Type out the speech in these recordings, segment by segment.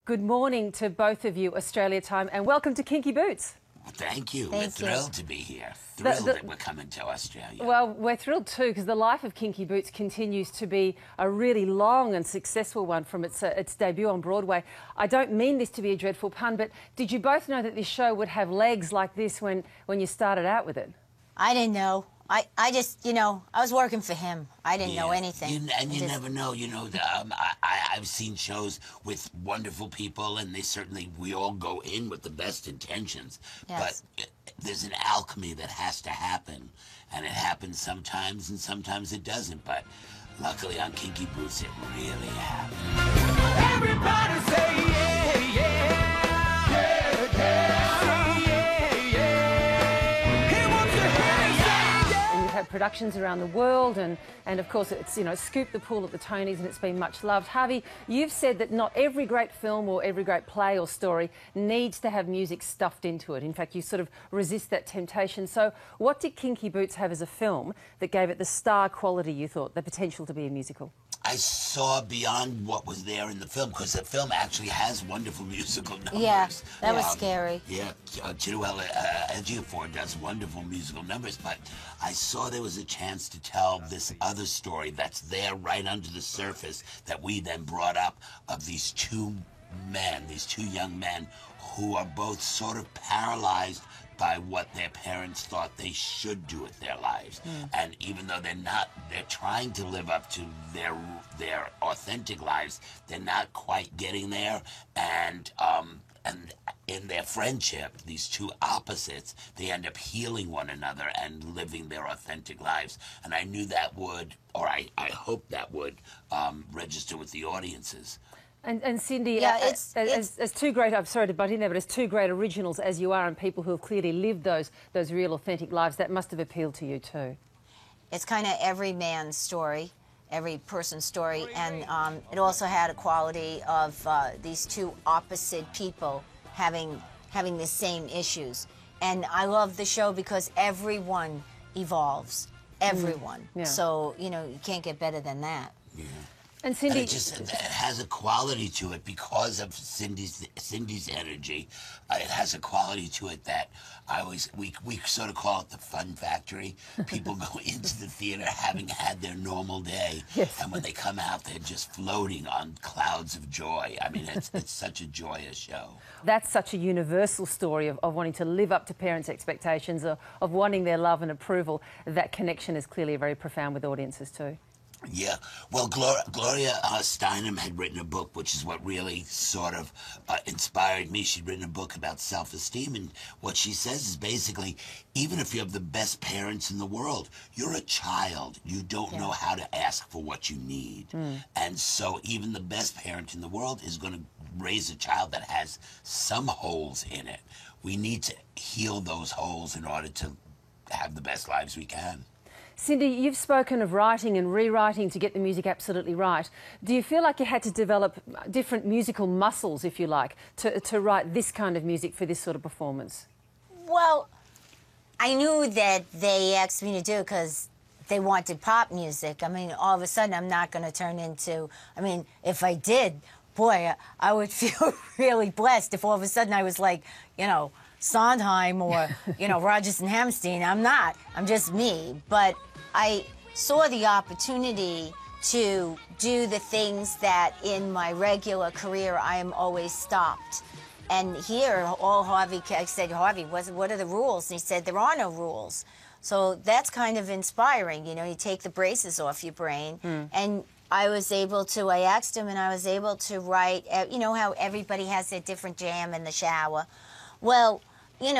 Good morning to both of you, Australia time, and welcome to Kinky Boots. Thank you. Thank We're thrilled to be here. Thrilled that we're coming to Australia. Well, we're thrilled too because the life of Kinky Boots continues to be a really long and successful one from its debut on Broadway. I don't mean this to be a dreadful pun, but did you both know that this show would have legs like this when you started out with it? I didn't know. I just, I was working for him. I didn't know anything. You never know. I've seen shows with wonderful people, and we all go in with the best intentions. Yes. But there's an alchemy that has to happen, and it happens sometimes, and sometimes it doesn't. But luckily on Kinky Boots, it really happened. Everybody say yeah, yeah. Productions around the world and of course it's scooped the pool at the Tonys and it's been much loved. Harvey, you've said that not every great film or every great play or story needs to have music stuffed into it. In fact, you sort of resist that temptation. So what did Kinky Boots have as a film that gave it the star quality you thought, the potential to be a musical? I saw beyond what was there in the film, because the film actually has wonderful musical numbers. Yeah, that was scary. Yeah, Chiwetel Ejiofor does wonderful musical numbers, but I saw there was a chance to tell this other story that's there right under the surface that we then brought up of these two young men who are both sort of paralyzed by what their parents thought they should do with their lives. And even though they're trying to live up to their authentic lives, they're not quite getting there. And in their friendship, these two opposites, they end up healing one another and living their authentic lives. And I knew that would, or I hope that would register with the audiences. And Cindy, Yeah, as two great, I'm sorry to butt in there, but as two great originals as you are and people who have clearly lived those real authentic lives, that must have appealed to you too. It's kind of every man's story, every person's story, and it also had a quality of these two opposite people having the same issues. And I love the show because everyone evolves, everyone. Yeah. So, you can't get better than that. Yeah. And Cindy, it has a quality to it because of Cindy's energy. It has a quality to it that we sort of call it the fun factory. People go into the theater having had their normal day, yes. And when they come out, they're just floating on clouds of joy. I mean, it's such a joyous show. That's such a universal story of wanting to live up to parents' expectations, of wanting their love and approval. That connection is clearly very profound with audiences too. Yeah, well, Gloria Steinem had written a book, which is what really sort of inspired me. She'd written a book about self-esteem, and what she says is basically, even if you have the best parents in the world, you're a child. You don't know how to ask for what you need. And so even the best parent in the world is going to raise a child that has some holes in it. We need to heal those holes in order to have the best lives we can. Cindy, you've spoken of writing and rewriting to get the music absolutely right. Do you feel like you had to develop different musical muscles, if you like, to write this kind of music for this sort of performance? Well, I knew that they asked me to do it because they wanted pop music. I mean, all of a sudden, I'm not going to turn into... I mean, if I did, boy, I would feel really blessed if all of a sudden I was like, Sondheim or, Rodgers and Hammerstein. I'm not. I'm just me. But I saw the opportunity to do the things that in my regular career I am always stopped. And here, I said, Harvey, what are the rules? And he said, there are no rules. So that's kind of inspiring. You take the braces off your brain. And I asked him and I was able to write, how everybody has their different jam in the shower. Well, you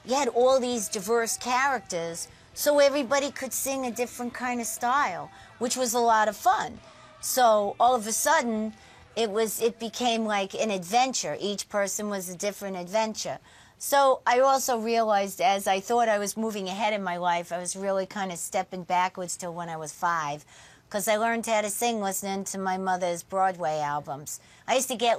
had all these diverse characters, so everybody could sing a different kind of style, which was a lot of fun. So all of a sudden, it became like an adventure. Each person was a different adventure. So I also realized as I thought I was moving ahead in my life, I was really kind of stepping backwards till when I was 5. because I learned how to sing listening to my mother's Broadway albums. I used to get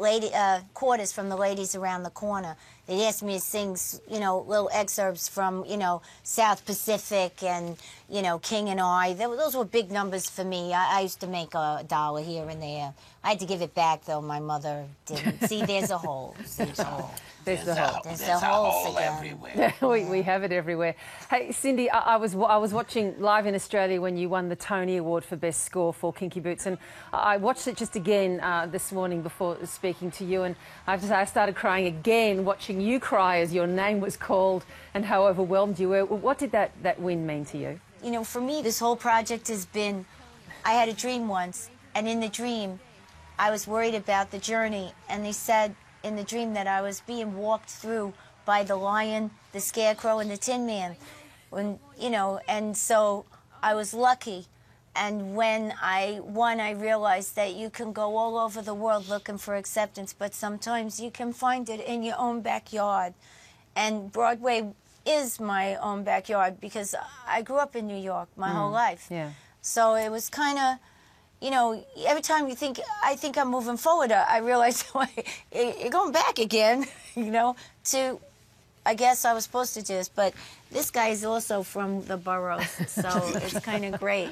quarters from the ladies around the corner. They'd ask me to sing, you know, little excerpts from, you know, South Pacific and, you know, King and I. Those were big numbers for me. I used to make $1 here and there. I had to give it back, though. My mother didn't. See, there's a hole. There's a hole. There's the hole. There's There's the a holes hole again. everywhere. We have it everywhere. Hey, Cindy, I was watching live in Australia when you won the Tony Award for Best Score for Kinky Boots, and I watched it just again this morning before speaking to you, and I have to say I started crying again watching you cry as your name was called and how overwhelmed you were. What did that win mean to you? You know, for me, this whole project has been, I had a dream once, and in the dream, I was worried about the journey, and they said in the dream that I was being walked through by the lion, the scarecrow, and the Tin Man. When, you know, and so I was lucky. And when I won, I realized that you can go all over the world looking for acceptance, but sometimes you can find it in your own backyard. And Broadway is my own backyard because I grew up in New York my whole life. Yeah. So it was kind of, you know, every time I think I'm moving forward, I realize you're going back again, you know, to, I guess I was supposed to do this, but this guy is also from the boroughs, so it's kind of great.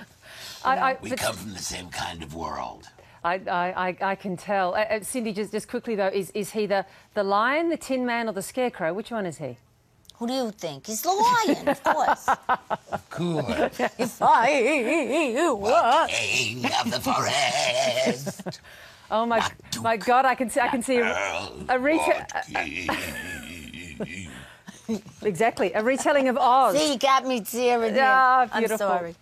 We come from the same kind of world. I can tell. Cindy, just quickly though, is he the lion, the Tin Man, or the scarecrow? Which one is he? Who do you think? He's the lion, of course. Cool. If I were... King of the forest. Oh my God! I can see a exactly a retelling of Oz. See, you got me tearing. Ah, I'm beautiful. sorry.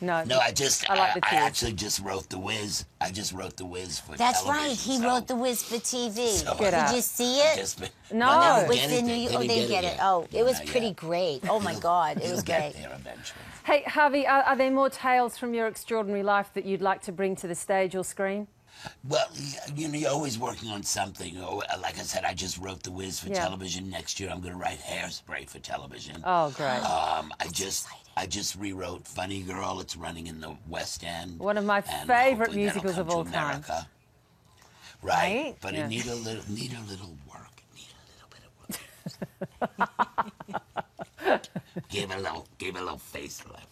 No, I like the I tears. actually just wrote The Wiz. I just wrote The Wiz for That's television. right. He wrote The Wiz for TV. So- Get out. Did you see it? No. With the New York, oh, they get it. Oh, it was pretty great. Oh my God, it was Get great. there eventually. Hey, Harvey, are there more tales from your extraordinary life that you'd like to bring to the stage or screen? Well, you know, you're always working on something. Like I said, I just wrote The Wiz for Yeah. television. Next year, I'm going to write Hairspray for television. Oh, great. I just rewrote Funny Girl. It's running in the West End. One of my and favourite hopefully that'll musicals come of to all time. America. Right? Right, but Yeah. it need a little work. Need a little bit of work. Gave a little facelift.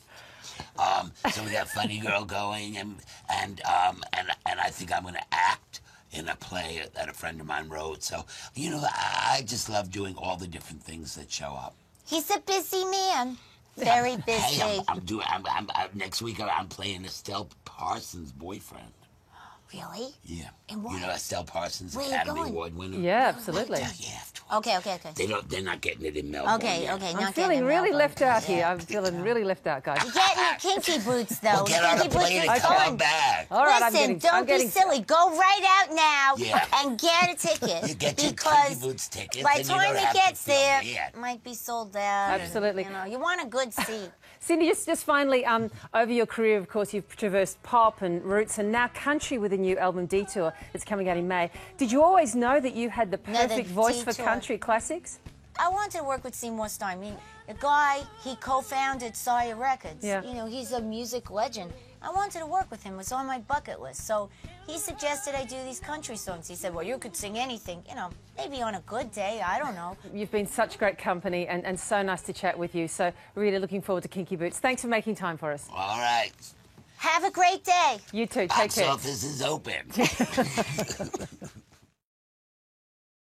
So we got Funny Girl going, and I think I'm going to act in a play that a friend of mine wrote. So, you know, I just love doing all the different things that show up. He's a busy man. Very busy. Hey, next week I'm playing Estelle Parsons' boyfriend. Really? Yeah. And what? You know Estelle Parsons, Where you Academy going? Award winner. Yeah, absolutely. Yeah, you have to. Okay. They're not getting it in Melbourne. Okay. yet. Okay. I'm Not feeling getting really Melbourne. left out here. Yeah. I'm feeling really left out, guys. You're getting your kinky boots, though. Well, get on a Kinky boots plane is and fun. come back. All right, Listen, don't be silly. Go right out now Yeah. and get a ticket. You get your because Kinky Boots tickets, by and the you time don't it have to gets feel there, bad. it might be sold out. Absolutely. You know, you want a good seat. Cindy, just finally, over your career, of course, you've traversed pop and roots and now country with a new album, Detour, that's coming out in May. Did you always know that you had the No, the perfect voice for Detour. country classics? I wanted to work with Seymour Stein. I mean, the guy, he co-founded Sire Records. Yeah. You know, he's a music legend. I wanted to work with him. It was on my bucket list. So he suggested I do these country songs. He said, well, you could sing anything. You know, maybe on a good day. I don't know. You've been such great company and so nice to chat with you. So really looking forward to Kinky Boots. Thanks for making time for us. All right. Have a great day. You too. Take Box care. office is open.